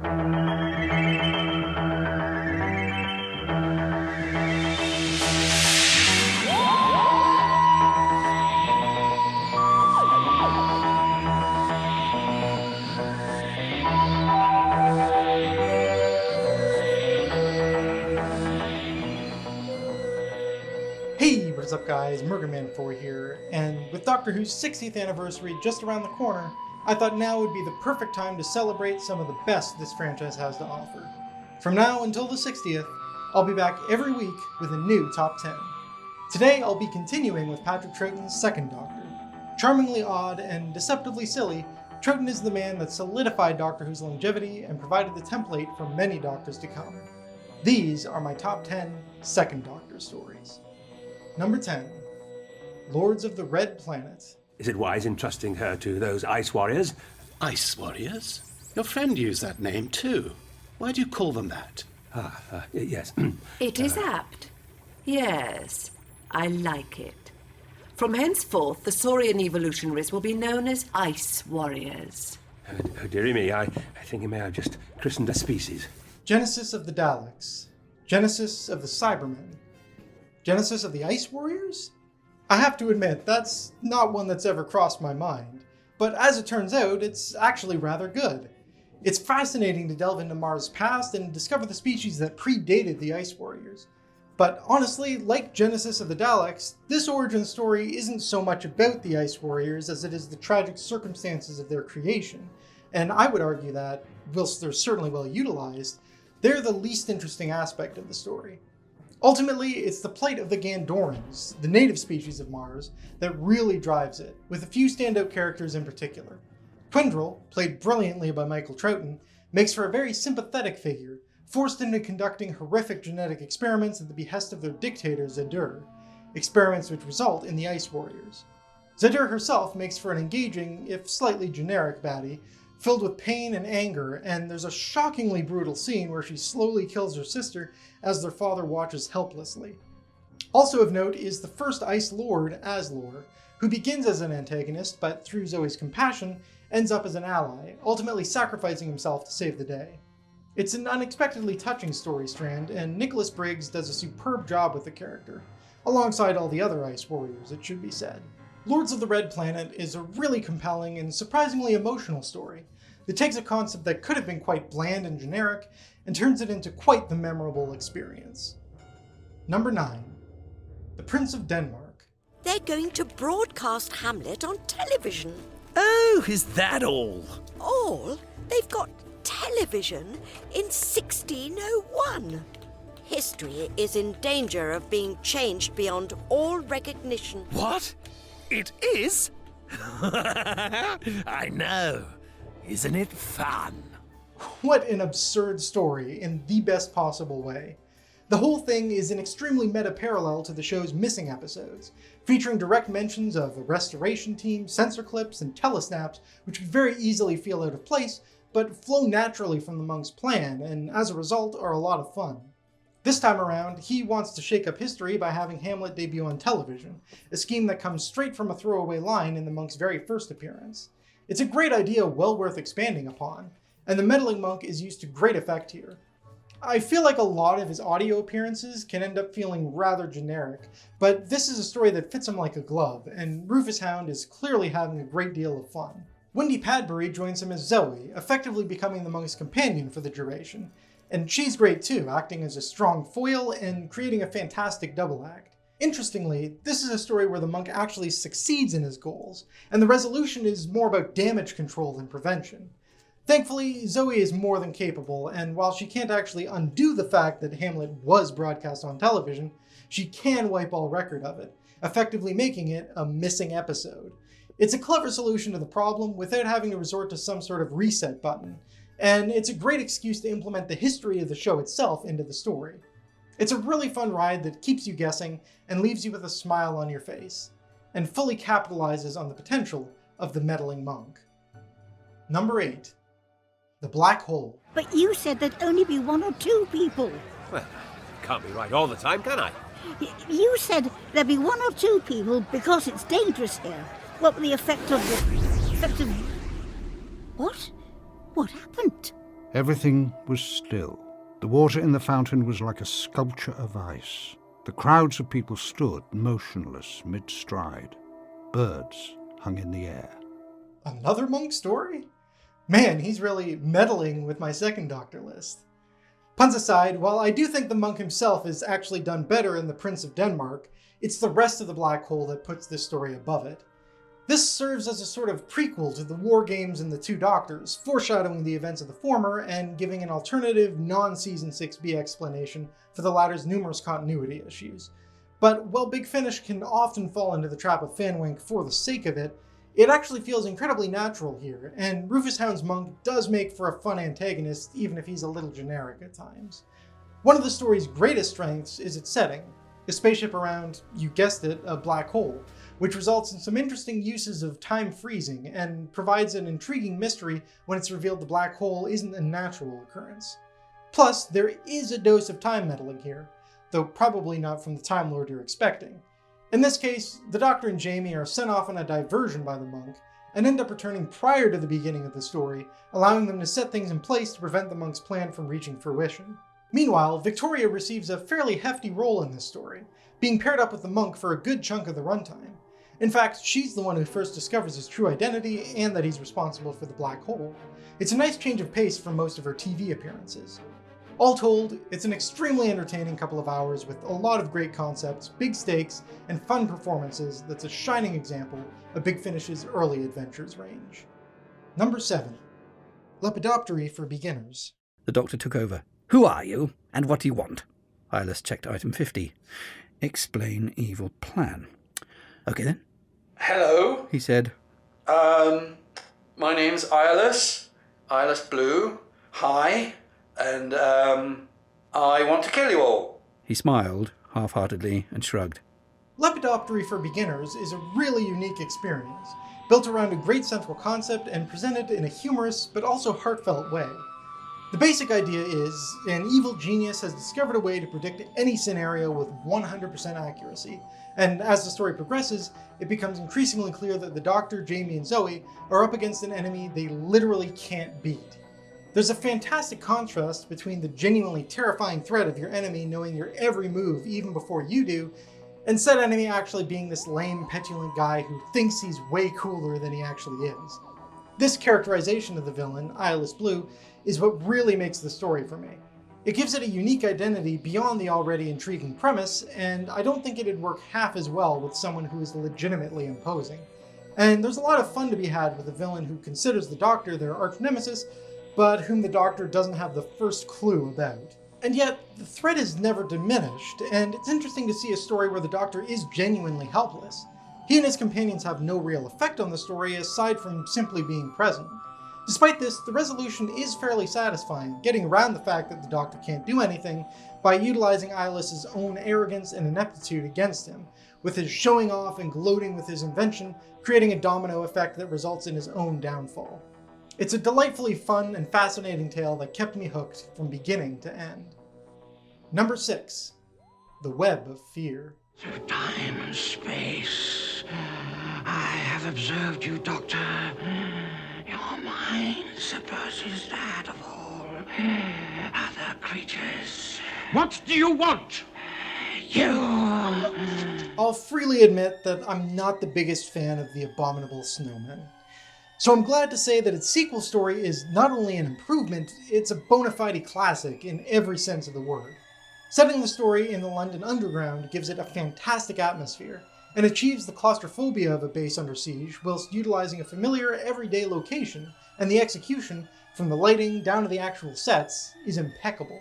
Hey, what is up guys, Merganman4's here, and with Doctor Who's 60th anniversary just around the corner, I thought now would be the perfect time to celebrate some of the best this franchise has to offer. From now until the 60th, I'll be back every week with a new Top 10. Today I'll be continuing with Patrick Troughton's second Doctor. Charmingly odd and deceptively silly, Troughton is the man that solidified Doctor Who's longevity and provided the template for many Doctors to come. These are my top 10 second Doctor stories. Number 10. Lords of the Red Planet. Is it wise entrusting her to those ice warriors? Ice warriors? Your friend used that name too. Why do you call them that? Yes. It is apt. Yes, I like it. From henceforth, the Saurian evolutionaries will be known as ice warriors. Oh, dearie me, I think you may have just christened a species. Genesis of the Daleks. Genesis of the Cybermen. Genesis of the Ice Warriors? I have to admit, that's not one that's ever crossed my mind. But as it turns out, it's actually rather good. It's fascinating to delve into Mars' past and discover the species that predated the Ice Warriors. But honestly, like Genesis of the Daleks, this origin story isn't so much about the Ice Warriors as it is the tragic circumstances of their creation. And I would argue that, whilst they're certainly well utilized, they're the least interesting aspect of the story. Ultimately, it's the plight of the Gandorans, the native species of Mars, that really drives it, with a few standout characters in particular. Quindrel, played brilliantly by Michael Troughton, makes for a very sympathetic figure, forced into conducting horrific genetic experiments at the behest of their dictator Zedur, experiments which result in the Ice Warriors. Zedur herself makes for an engaging, if slightly generic baddie, filled with pain and anger, and there's a shockingly brutal scene where she slowly kills her sister as their father watches helplessly. Also of note is the first Ice Lord, Aslor, who begins as an antagonist, but through Zoe's compassion, ends up as an ally, ultimately sacrificing himself to save the day. It's an unexpectedly touching story strand, and Nicholas Briggs does a superb job with the character, alongside all the other Ice Warriors, it should be said. Lords of the Red Planet is a really compelling and surprisingly emotional story that takes a concept that could have been quite bland and generic and turns it into quite the memorable experience. Number 9. The Prince of Denmark. They're going to broadcast Hamlet on television. Oh, is that all? All? They've got television in 1601. History is in danger of being changed beyond all recognition. What? It is? I know. Isn't it fun? What an absurd story in the best possible way. The whole thing is an extremely meta-parallel to the show's missing episodes, featuring direct mentions of a restoration team, censor clips, and telesnaps, which could very easily feel out of place, but flow naturally from the monk's plan, and as a result are a lot of fun. This time around, he wants to shake up history by having Hamlet debut on television, a scheme that comes straight from a throwaway line in the monk's very first appearance. It's a great idea well worth expanding upon, and the meddling monk is used to great effect here. I feel like a lot of his audio appearances can end up feeling rather generic, but this is a story that fits him like a glove, and Rufus Hound is clearly having a great deal of fun. Wendy Padbury joins him as Zoe, effectively becoming the monk's companion for the duration, and she's great too, acting as a strong foil and creating a fantastic double act. Interestingly, this is a story where the monk actually succeeds in his goals, and the resolution is more about damage control than prevention. Thankfully, Zoe is more than capable, and while she can't actually undo the fact that Hamlet was broadcast on television, she can wipe all record of it, effectively making it a missing episode. It's a clever solution to the problem without having to resort to some sort of reset button, and it's a great excuse to implement the history of the show itself into the story. It's a really fun ride that keeps you guessing and leaves you with a smile on your face, and fully capitalizes on the potential of the meddling monk. Number 8. The Black Hole. But you said there'd only be 1 or 2 people. Well, can't be right all the time, can I? You said there'd be 1 or 2 people because it's dangerous here. What the effect of... What? What happened? Everything was still. The water in the fountain was like a sculpture of ice. The crowds of people stood motionless mid-stride. Birds hung in the air. Another monk story? Man, he's really meddling with my second Doctor list. Puns aside, while I do think the monk himself is actually done better in The Prince of Denmark, it's the rest of the black hole that puts this story above it. This serves as a sort of prequel to the war games and the Two Doctors, foreshadowing the events of the former and giving an alternative non-Season 6B explanation for the latter's numerous continuity issues. But while Big Finish can often fall into the trap of fanwink for the sake of it, it actually feels incredibly natural here, and Rufus Hound's monk does make for a fun antagonist even if he's a little generic at times. One of the story's greatest strengths is its setting, a spaceship around, you guessed it, a black hole, which results in some interesting uses of time freezing and provides an intriguing mystery when it's revealed the black hole isn't a natural occurrence. Plus, there is a dose of time meddling here, though probably not from the Time Lord you're expecting. In this case, the Doctor and Jamie are sent off on a diversion by the monk, and end up returning prior to the beginning of the story, allowing them to set things in place to prevent the monk's plan from reaching fruition. Meanwhile, Victoria receives a fairly hefty role in this story, being paired up with the monk for a good chunk of the runtime. In fact, she's the one who first discovers his true identity and that he's responsible for the black hole. It's a nice change of pace from most of her TV appearances. All told, it's an extremely entertaining couple of hours with a lot of great concepts, big stakes, and fun performances that's a shining example of Big Finish's early adventures range. Number 7. Lepidoptery for Beginners. The Doctor took over. Who are you, and what do you want? Eyeless checked item 50. Explain evil plan. Okay then. Hello. He said. My name's Eyeless Blue. Hi. And, I want to kill you all. He smiled half-heartedly and shrugged. Lepidoptery for Beginners is a really unique experience, built around a great central concept and presented in a humorous but also heartfelt way. The basic idea is, an evil genius has discovered a way to predict any scenario with 100% accuracy, and as the story progresses, it becomes increasingly clear that the Doctor, Jamie, and Zoe are up against an enemy they literally can't beat. There's a fantastic contrast between the genuinely terrifying threat of your enemy knowing your every move even before you do, and said enemy actually being this lame, petulant guy who thinks he's way cooler than he actually is. This characterization of the villain, Eyeless Blue, is what really makes the story for me. It gives it a unique identity beyond the already intriguing premise, and I don't think it'd work half as well with someone who is legitimately imposing. And there's a lot of fun to be had with a villain who considers the Doctor their arch-nemesis, but whom the Doctor doesn't have the first clue about. And yet, the threat is never diminished, and it's interesting to see a story where the Doctor is genuinely helpless. He and his companions have no real effect on the story aside from simply being present. Despite this, the resolution is fairly satisfying, getting around the fact that the Doctor can't do anything by utilizing Eyeless's own arrogance and ineptitude against him, with his showing off and gloating with his invention, creating a domino effect that results in his own downfall. It's a delightfully fun and fascinating tale that kept me hooked from beginning to end. Number 6. The Web of Fear. Through time and space, I have observed you, Doctor. Your mind surpasses that of all other creatures. What do you want? You. I'll freely admit that I'm not the biggest fan of The Abominable Snowman. So I'm glad to say that its sequel story is not only an improvement, it's a bona fide classic in every sense of the word. Setting the story in the London Underground gives it a fantastic atmosphere, and achieves the claustrophobia of a base under siege whilst utilizing a familiar everyday location, and the execution, from the lighting down to the actual sets, is impeccable.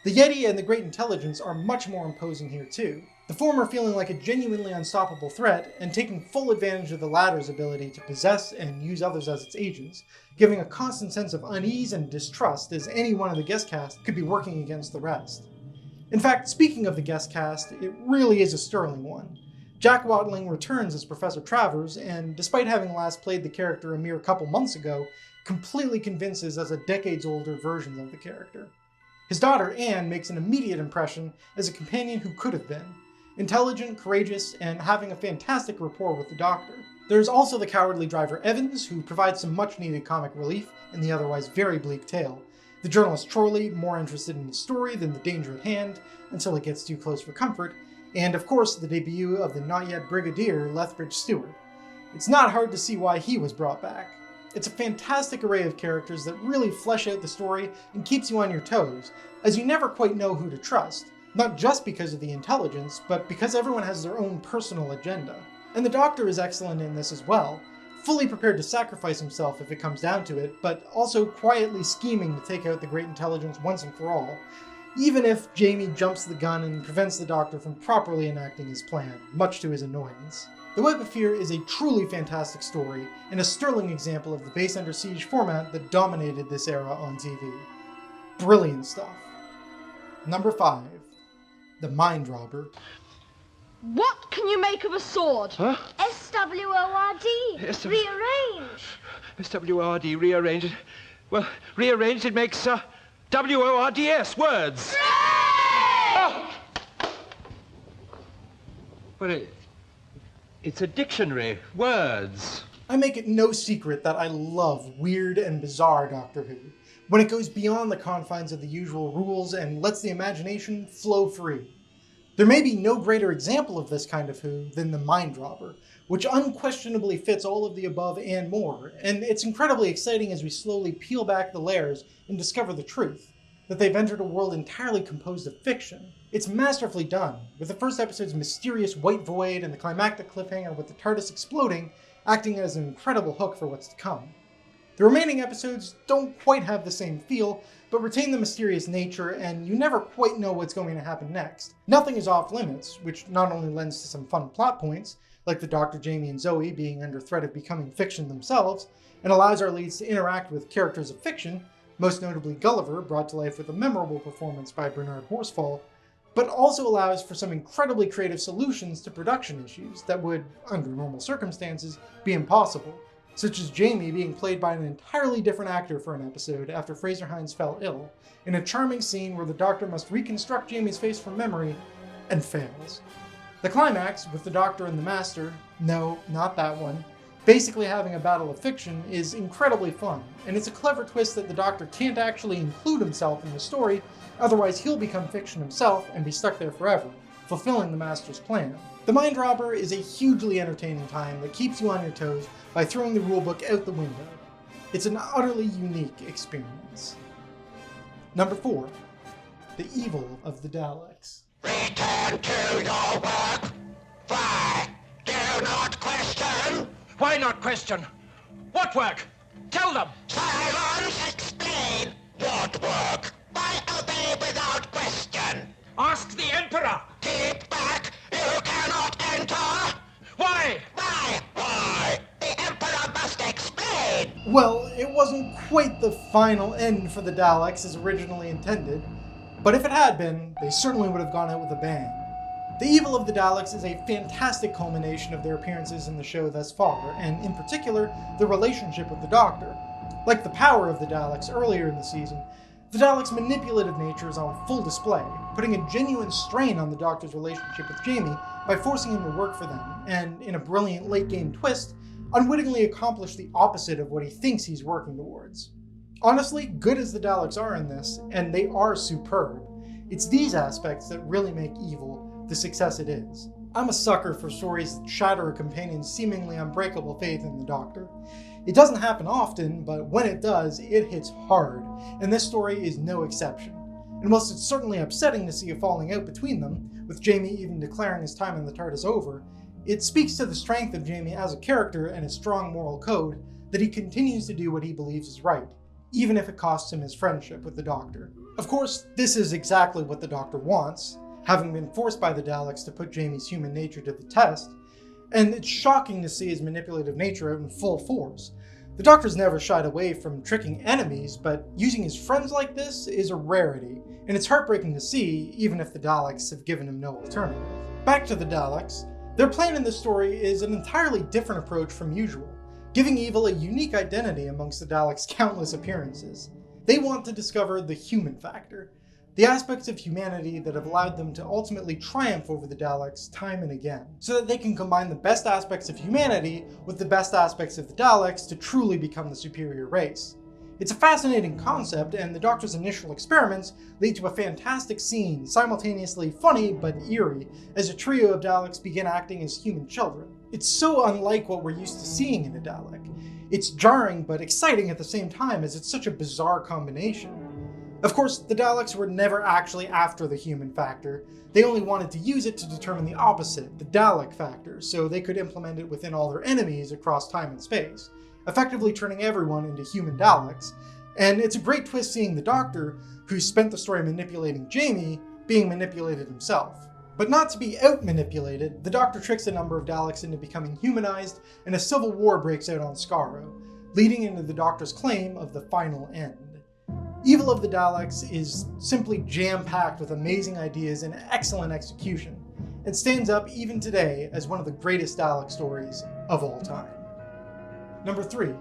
The Yeti and the Great Intelligence are much more imposing here too, the former feeling like a genuinely unstoppable threat, and taking full advantage of the latter's ability to possess and use others as its agents, giving a constant sense of unease and distrust as any one of the guest cast could be working against the rest. In fact, speaking of the guest cast, it really is a sterling one. Jack Watling returns as Professor Travers, and despite having last played the character a mere couple months ago, completely convinces as a decades-older version of the character. His daughter, Anne, makes an immediate impression as a companion who could have been. Intelligent, courageous, and having a fantastic rapport with the Doctor. There's also the cowardly driver Evans, who provides some much-needed comic relief in the otherwise very bleak tale. the journalist Chorley more interested in the story than the danger at hand until it gets too close for comfort, and of course the debut of the not yet Brigadier Lethbridge Stewart. It's not hard to see why he was brought back. It's a fantastic array of characters that really flesh out the story and keeps you on your toes, as you never quite know who to trust, not just because of the intelligence, but because everyone has their own personal agenda. And the Doctor is excellent in this as well, fully prepared to sacrifice himself if it comes down to it, but also quietly scheming to take out the Great Intelligence once and for all, even if Jamie jumps the gun and prevents the Doctor from properly enacting his plan, much to his annoyance. The Web of Fear is a truly fantastic story, and a sterling example of the base under siege format that dominated this era on TV. Brilliant stuff. Number 5. The Mind Robber. What can you make of a sword? Huh? S-W-O-R-D. Rearrange. S-W-O-R-D, rearrange it. Well, rearranged it makes, W-O-R-D-S, words. Oh! Well, it's a dictionary, words. I make it no secret that I love weird and bizarre Doctor Who, when it goes beyond the confines of the usual rules and lets the imagination flow free. There may be no greater example of this kind of Who than the Mind Robber, which unquestionably fits all of the above and more, and it's incredibly exciting as we slowly peel back the layers and discover the truth, that they've entered a world entirely composed of fiction. It's masterfully done, with the first episode's mysterious white void and the climactic cliffhanger with the TARDIS exploding acting as an incredible hook for what's to come. The remaining episodes don't quite have the same feel, but retain the mysterious nature, and you never quite know what's going to happen next. Nothing is off limits, which not only lends to some fun plot points, like the Dr. Jamie and Zoe being under threat of becoming fiction themselves, and allows our leads to interact with characters of fiction, most notably Gulliver, brought to life with a memorable performance by Bernard Horsfall, but also allows for some incredibly creative solutions to production issues that would, under normal circumstances, be impossible, such as Jamie being played by an entirely different actor for an episode after Fraser Hines fell ill, in a charming scene where the Doctor must reconstruct Jamie's face from memory, and fails. The climax, with the Doctor and the Master, no, not that one, basically having a battle of fiction, is incredibly fun, and it's a clever twist that the Doctor can't actually include himself in the story, otherwise he'll become fiction himself and be stuck there forever, fulfilling the Master's plan. The Mind Robber is a hugely entertaining time that keeps you on your toes by throwing the rulebook out the window. It's an utterly unique experience. Number 4. The Evil of the Daleks. Return to your work. Why? Do not question. Why not question? What work? Tell them. Silence. Explain. What work? Why obey without question? Ask the Emperor. Keep back. You cannot enter. Why? Why? Why? The Emperor must explain. Well, it wasn't quite the final end for the Daleks as originally intended, but if it had been, they certainly would have gone out with a bang. The Evil of the Daleks is a fantastic culmination of their appearances in the show thus far, and in particular, the relationship with the Doctor. Like the power of the Daleks earlier in the season, the Daleks' manipulative nature is on full display, putting a genuine strain on the Doctor's relationship with Jamie by forcing him to work for them, and in a brilliant late-game twist, unwittingly accomplish the opposite of what he thinks he's working towards. Honestly, good as the Daleks are in this, and they are superb, it's these aspects that really make Evil the success it is. I'm a sucker for stories that shatter a companion's seemingly unbreakable faith in the Doctor. It doesn't happen often, but when it does, it hits hard, and this story is no exception. And whilst it's certainly upsetting to see a falling out between them, with Jamie even declaring his time in the TARDIS over, it speaks to the strength of Jamie as a character and his strong moral code that he continues to do what he believes is right, even if it costs him his friendship with the Doctor. Of course, this is exactly what the Doctor wants, having been forced by the Daleks to put Jamie's human nature to the test, and it's shocking to see his manipulative nature out in full force. The Doctor's never shied away from tricking enemies, but using his friends like this is a rarity, and it's heartbreaking to see, even if the Daleks have given him no alternative. Back to the Daleks, their plan in this story is an entirely different approach from usual, giving Evil a unique identity amongst the Daleks' countless appearances. They want to discover the human factor, the aspects of humanity that have allowed them to ultimately triumph over the Daleks time and again, so that they can combine the best aspects of humanity with the best aspects of the Daleks to truly become the superior race. It's a fascinating concept, and the Doctor's initial experiments lead to a fantastic scene, simultaneously funny but eerie, as a trio of Daleks begin acting as human children. It's so unlike what we're used to seeing in a Dalek. It's jarring but exciting at the same time, as it's such a bizarre combination. Of course, the Daleks were never actually after the human factor. They only wanted to use it to determine the opposite, the Dalek factor, so they could implement it within all their enemies across time and space, effectively turning everyone into human Daleks. And it's a great twist seeing the Doctor, who spent the story manipulating Jamie, being manipulated himself. But not to be out-manipulated, the Doctor tricks a number of Daleks into becoming humanized, and a civil war breaks out on Skaro, leading into the Doctor's claim of the final end. Evil of the Daleks is simply jam-packed with amazing ideas and excellent execution, and stands up even today as one of the greatest Dalek stories of all time. Number 3.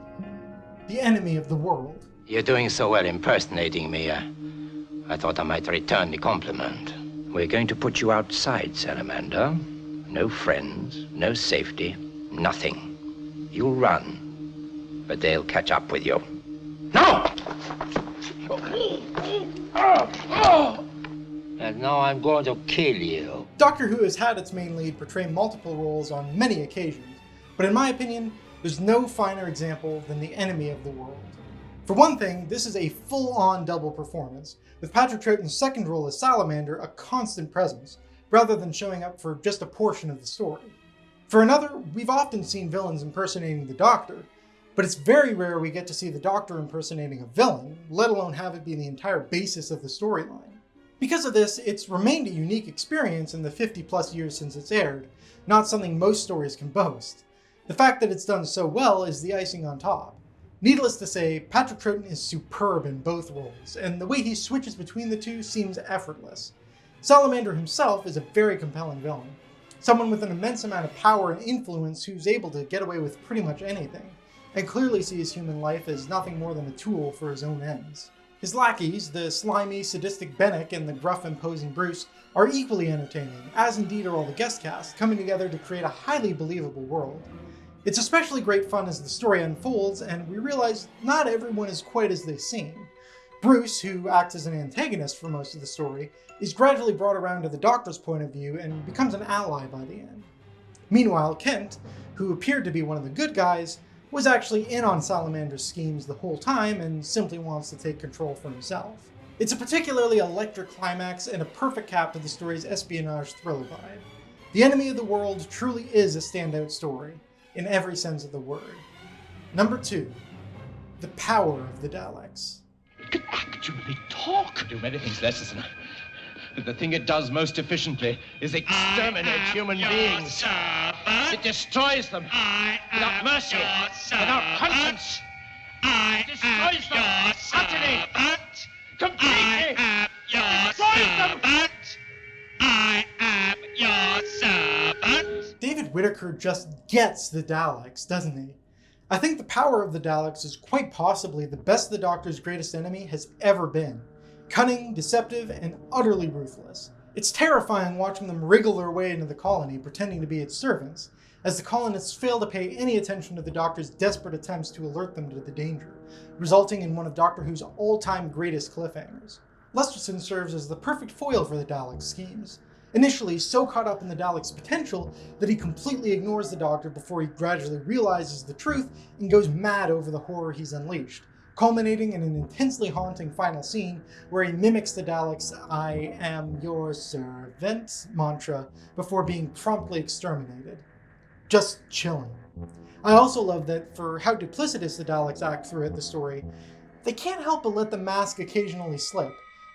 The Enemy of the World. You're doing so well impersonating me. I thought I might return the compliment. We're going to put you outside, Salamander. No friends, no safety, nothing. You'll run, but they'll catch up with you. No! And now I'm going to kill you. Doctor Who has had its main lead portray multiple roles on many occasions, but in my opinion, there's no finer example than the Enemy of the World. For one thing, this is a full-on double performance, with Patrick Troughton's second role as Salamander a constant presence, rather than showing up for just a portion of the story. For another, we've often seen villains impersonating the Doctor, but it's very rare we get to see the Doctor impersonating a villain, let alone have it be the entire basis of the storyline. Because of this, it's remained a unique experience in the 50+ years since it's aired, not something most stories can boast. The fact that it's done so well is the icing on top. Needless to say, Patrick Troughton is superb in both roles, and the way he switches between the two seems effortless. Salamander himself is a very compelling villain, someone with an immense amount of power and influence who's able to get away with pretty much anything, and clearly sees human life as nothing more than a tool for his own ends. His lackeys, the slimy, sadistic Bennick and the gruff, imposing Bruce, are equally entertaining, as indeed are all the guest cast, coming together to create a highly believable world. It's especially great fun as the story unfolds, and we realize not everyone is quite as they seem. Bruce, who acts as an antagonist for most of the story, is gradually brought around to the Doctor's point of view and becomes an ally by the end. Meanwhile, Kent, who appeared to be one of the good guys, was actually in on Salamander's schemes the whole time and simply wants to take control for himself. It's a particularly electric climax and a perfect cap to the story's espionage thriller vibe. The Enemy of the World truly is a standout story, in every sense of the word. Number 2. The Power of the Daleks. It can actually talk. Do many things, Lesson. But the thing it does most efficiently is exterminate human beings. It destroys them without mercy, without conscience. It destroys them utterly, completely. Destroys them. I am your servant. David Whittaker just gets the Daleks, doesn't he? I think the power of the Daleks is quite possibly the best the Doctor's greatest enemy has ever been. Cunning, deceptive, and utterly ruthless. It's terrifying watching them wriggle their way into the colony, pretending to be its servants, as the colonists fail to pay any attention to the Doctor's desperate attempts to alert them to the danger, resulting in one of Doctor Who's all-time greatest cliffhangers. Lesterson serves as the perfect foil for the Daleks' schemes. Initially so caught up in the Daleks' potential that he completely ignores the Doctor before he gradually realizes the truth and goes mad over the horror he's unleashed, culminating in an intensely haunting final scene where he mimics the Daleks' "I am your servant" mantra before being promptly exterminated. Just chilling. I also love that for how duplicitous the Daleks act throughout the story, they can't help but let the mask occasionally slip,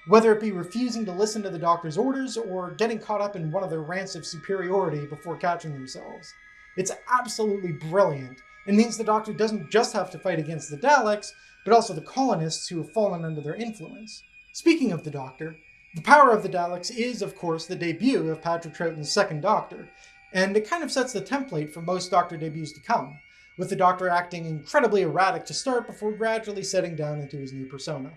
whether it be refusing to listen to the Doctor's orders or getting caught up in one of their rants of superiority before catching themselves. It's absolutely brilliant, and means the Doctor doesn't just have to fight against the Daleks, but also the colonists who have fallen under their influence. Speaking of the Doctor, the Power of the Daleks is, of course, the debut of Patrick Troughton's second Doctor, and it kind of sets the template for most Doctor debuts to come, with the Doctor acting incredibly erratic to start before gradually setting down into his new persona.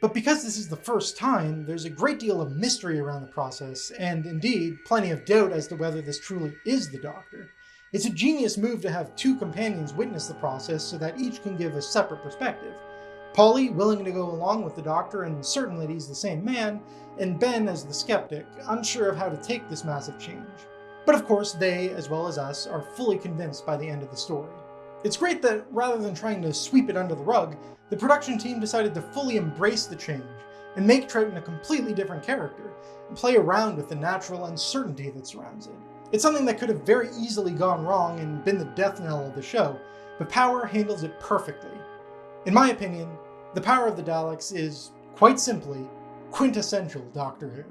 But because this is the first time, there's a great deal of mystery around the process, and indeed, plenty of doubt as to whether this truly is the Doctor. It's a genius move to have two companions witness the process so that each can give a separate perspective. Polly willing to go along with the Doctor and certain that he's the same man, and Ben as the skeptic, unsure of how to take this massive change. But of course, they, as well as us, are fully convinced by the end of the story. It's great that, rather than trying to sweep it under the rug, the production team decided to fully embrace the change and make Troughton a completely different character, and play around with the natural uncertainty that surrounds it. It's something that could have very easily gone wrong and been the death knell of the show, but Power handles it perfectly. In my opinion, the power of the Daleks is, quite simply, quintessential Doctor Who.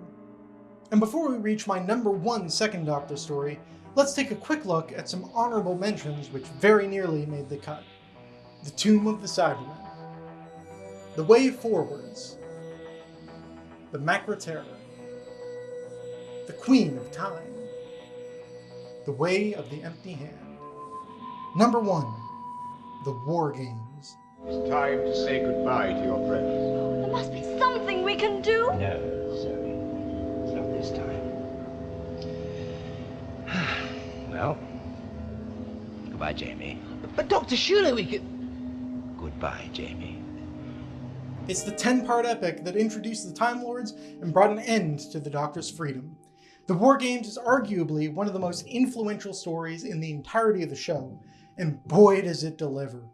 And before we reach my #1 Second Doctor story, let's take a quick look at some honourable mentions which very nearly made the cut. The Tomb of the Cybermen, The Way Forwards, The Macra Terror, The Queen of Time, The Way of the Empty Hand. #1, The War Games. It's time to say goodbye to your friends. There must be something we can do. No, Zoe. Not this time. Well, goodbye, Jamie. But Doctor, surely we could... Goodbye, Jamie. It's the 10-part epic that introduced the Time Lords and brought an end to the Doctor's freedom. The War Games is arguably one of the most influential stories in the entirety of the show, and boy does it deliver.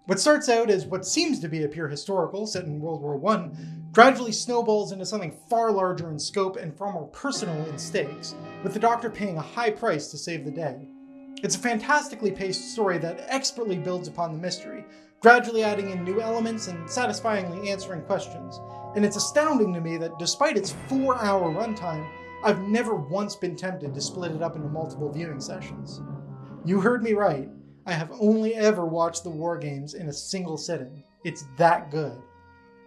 What starts out as what seems to be a pure historical set in World War I gradually snowballs into something far larger in scope and far more personal in stakes, with the Doctor paying a high price to save the day. It's a fantastically paced story that expertly builds upon the mystery, gradually adding in new elements and satisfyingly answering questions. And it's astounding to me that despite its 4-hour runtime, I've never once been tempted to split it up into multiple viewing sessions. You heard me right. I have only ever watched the War Games in a single sitting. It's that good.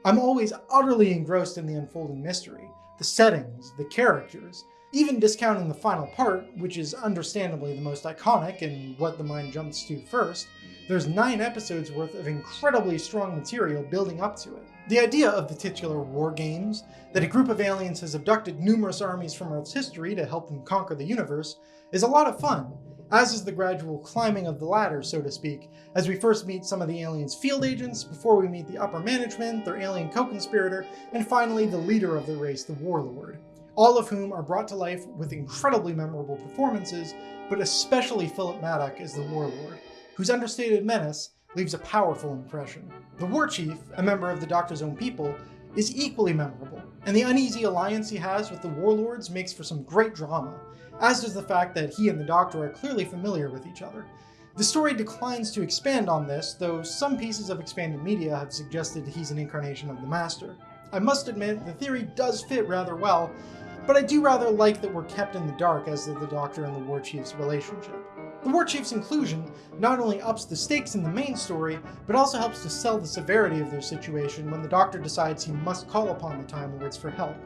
I'm always utterly engrossed in the unfolding mystery, the settings, the characters, even discounting the final part, which is understandably the most iconic and what the mind jumps to first. There's 9 episodes worth of incredibly strong material building up to it. The idea of the titular War Games, that a group of aliens has abducted numerous armies from Earth's history to help them conquer the universe, is a lot of fun, as is the gradual climbing of the ladder, so to speak, as we first meet some of the aliens' field agents, before we meet the upper management, their alien co-conspirator, and finally the leader of the race, the Warlord, all of whom are brought to life with incredibly memorable performances, but especially Philip Maddock as the Warlord, whose understated menace leaves a powerful impression. The War Chief, a member of the Doctor's own people, is equally memorable, and the uneasy alliance he has with the Warlords makes for some great drama, as does the fact that he and the Doctor are clearly familiar with each other. The story declines to expand on this, though some pieces of expanded media have suggested he's an incarnation of the Master. I must admit, the theory does fit rather well, but I do rather like that we're kept in the dark as to the Doctor and the War Chief's relationship. The War Chief's inclusion not only ups the stakes in the main story, but also helps to sell the severity of their situation when the Doctor decides he must call upon the Time Lords for help.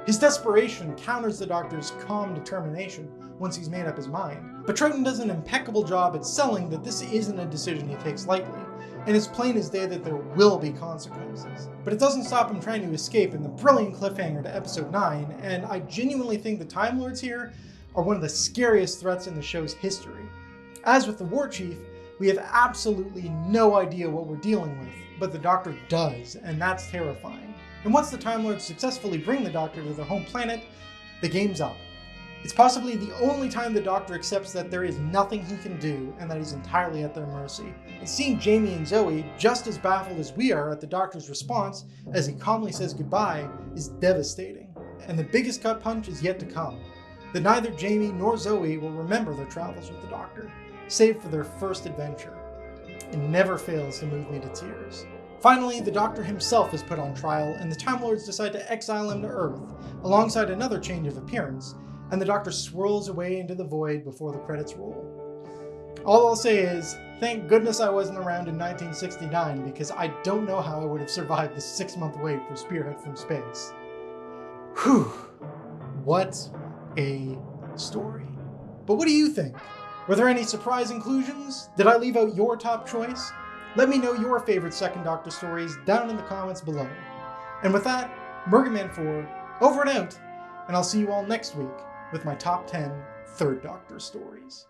His desperation counters the Doctor's calm determination once he's made up his mind, but Troughton does an impeccable job at selling that this isn't a decision he takes lightly, and it's plain as day that there will be consequences. But it doesn't stop him trying to escape in the brilliant cliffhanger to episode 9, and I genuinely think the Time Lords here are one of the scariest threats in the show's history. As with the War Chief, we have absolutely no idea what we're dealing with, but the Doctor does, and that's terrifying. And once the Time Lords successfully bring the Doctor to their home planet, the game's up. It's possibly the only time the Doctor accepts that there is nothing he can do and that he's entirely at their mercy. And seeing Jamie and Zoe just as baffled as we are at the Doctor's response as he calmly says goodbye is devastating. And the biggest gut punch is yet to come, that neither Jamie nor Zoe will remember their travels with the Doctor, save for their first adventure. It never fails to move me to tears. Finally, the Doctor himself is put on trial, and the Time Lords decide to exile him to Earth, alongside another change of appearance, and the Doctor swirls away into the void before the credits roll. All I'll say is, thank goodness I wasn't around in 1969, because I don't know how I would have survived the 6-month wait for Spearhead from Space. Whew, what a story. But what do you think? Were there any surprise inclusions? Did I leave out your top choice? Let me know your favorite Second Doctor stories down in the comments below. And with that, Merganman4 over and out, and I'll see you all next week with my top 10 Third Doctor stories.